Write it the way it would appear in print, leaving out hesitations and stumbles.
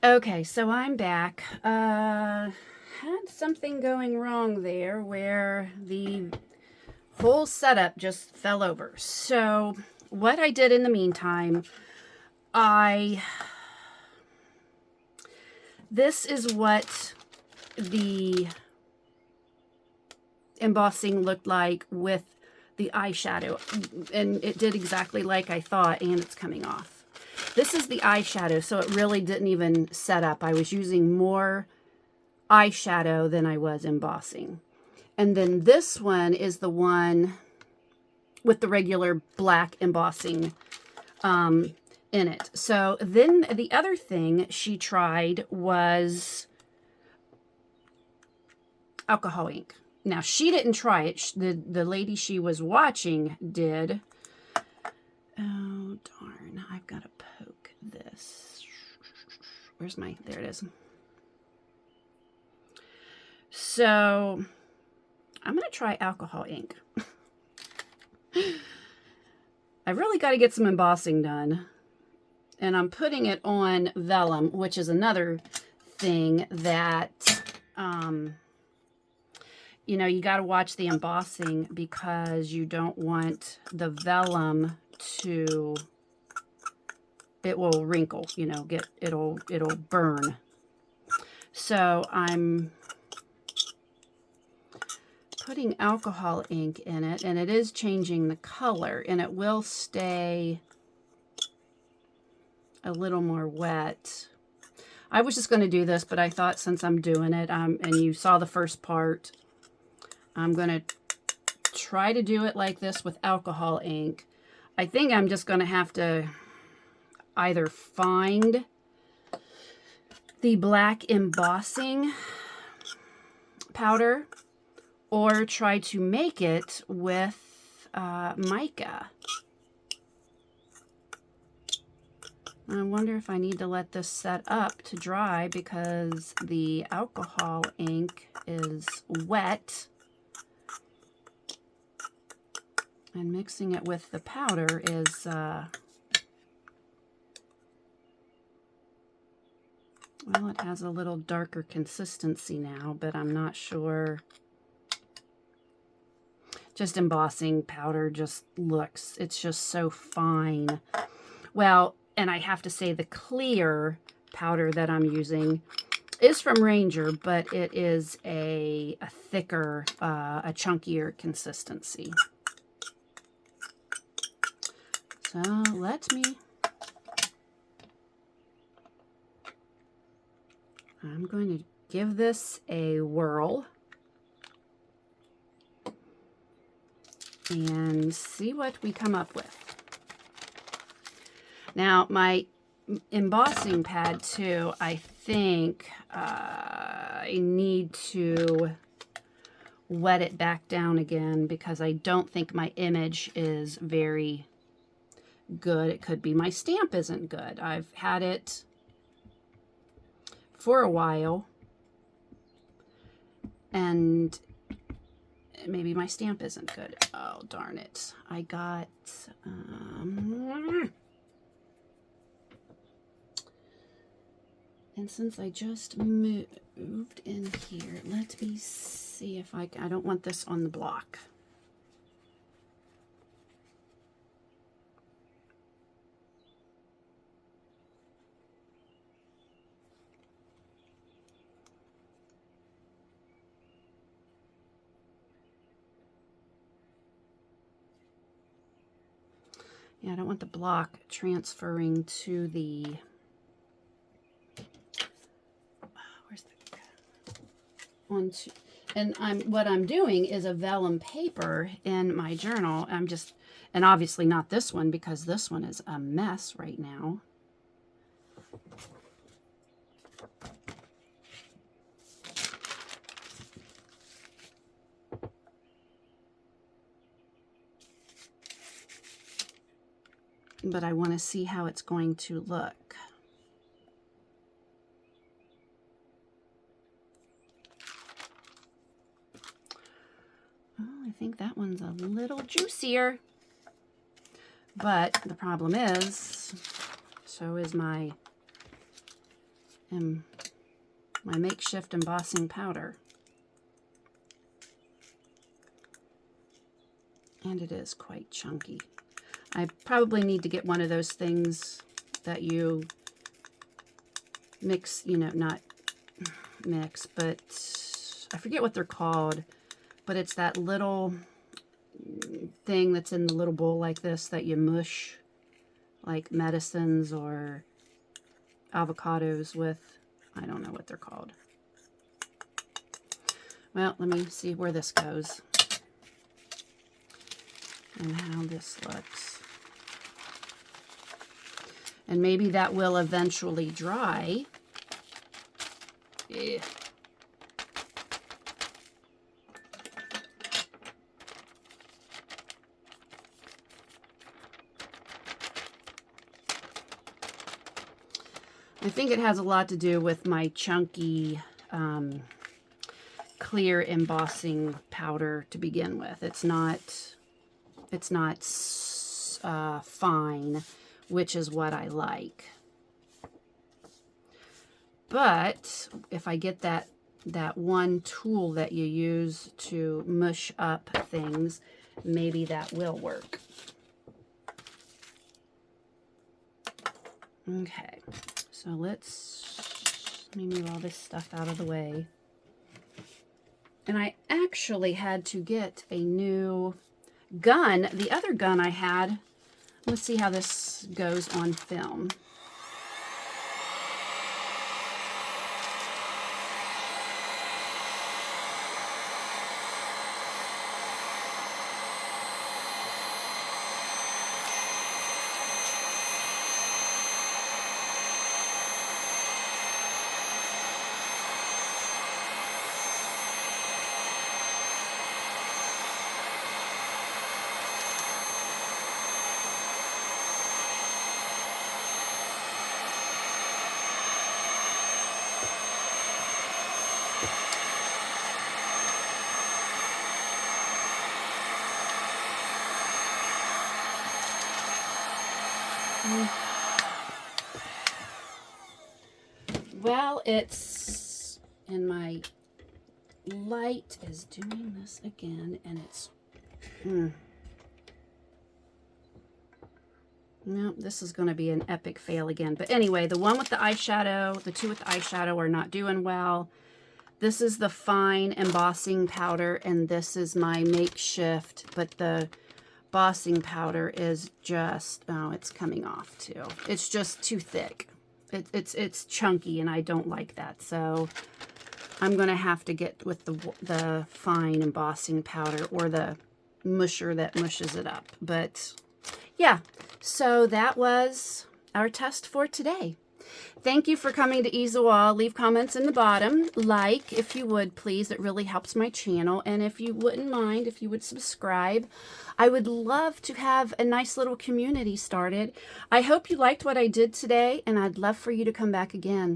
Okay, so I'm back. Had something going wrong there where the whole setup just fell over. So what I did in the meantime, this is what the embossing looked like with the eyeshadow, and it did exactly like I thought, and it's coming off. This is the eyeshadow, so it really didn't even set up. I was using more eyeshadow than I was embossing. And then this one is the one with the regular black embossing in it. So then the other thing she tried was alcohol ink. Now, she didn't try it. The lady she was watching did. Oh, darn. I've got to poke this. Where's my... There it is. So, I'm going to try alcohol ink. I really got to get some embossing done. And I'm putting it on vellum, which is another thing that... you know, you got to watch the embossing because you don't want the vellum to, it will wrinkle, you know, it'll burn. So I'm putting alcohol ink in it, and it is changing the color, and it will stay a little more wet. I was just going to do this, but I thought since I'm doing it, and you saw the first part, I'm going to try to do it like this with alcohol ink. I think I'm just going to have to either find the black embossing powder or try to make it with mica. I wonder if I need to let this set up to dry because the alcohol ink is wet. And mixing it with the powder is, well, it has a little darker consistency now, but I'm not sure. Just embossing powder just looks, it's just so fine. Well, and I have to say the clear powder that I'm using is from Ranger, but it is a thicker, a chunkier consistency. So I'm going to give this a whirl and see what we come up with. Now, my embossing pad too, I think I need to wet it back down again because I don't think my image is very good. It could be my stamp isn't good. I've had it for a while and maybe my stamp isn't good. Oh, darn it. I got and since I just moved in here, let me see if I don't want this on the block. Yeah, I don't want the block transferring to the, where's the, onto, and what I'm doing is a vellum paper in my journal. And obviously not this one because this one is a mess right now. But I want to see how it's going to look. Oh, I think that one's a little juicier. But the problem is, so is my my makeshift embossing powder. And it is quite chunky. I probably need to get one of those things that you mix, you know, not mix, but I forget what they're called, but it's that little thing that's in the little bowl like this that you mush like medicines or avocados with. I don't know what they're called. Well, let me see where this goes and how this looks. And maybe that will eventually dry. Yeah. I think it has a lot to do with my chunky clear embossing powder to begin with. It's not fine, which is what I like. But if I get that one tool that you use to mush up things, maybe that will work. Okay, so let me move all this stuff out of the way. And I actually had to get a new gun. The other gun I had, let's see how this goes on film. Well, it's, and my light is doing this again, and it's, no, this is going to be an epic fail again. But anyway, the one with the eyeshadow, the two with the eyeshadow are not doing well. This is the fine embossing powder, and this is my makeshift, but the embossing powder is just, oh, it's coming off too. It's just too thick. It's chunky, and I don't like that. So I'm going to have to get with the fine embossing powder or the musher that mushes it up. But yeah, so that was our test for today. Thank you for coming to Easewa. Leave comments in the bottom. Like, if you would, please. It really helps my channel. And if you wouldn't mind, if you would subscribe. I would love to have a nice little community started. I hope you liked what I did today, and I'd love for you to come back again.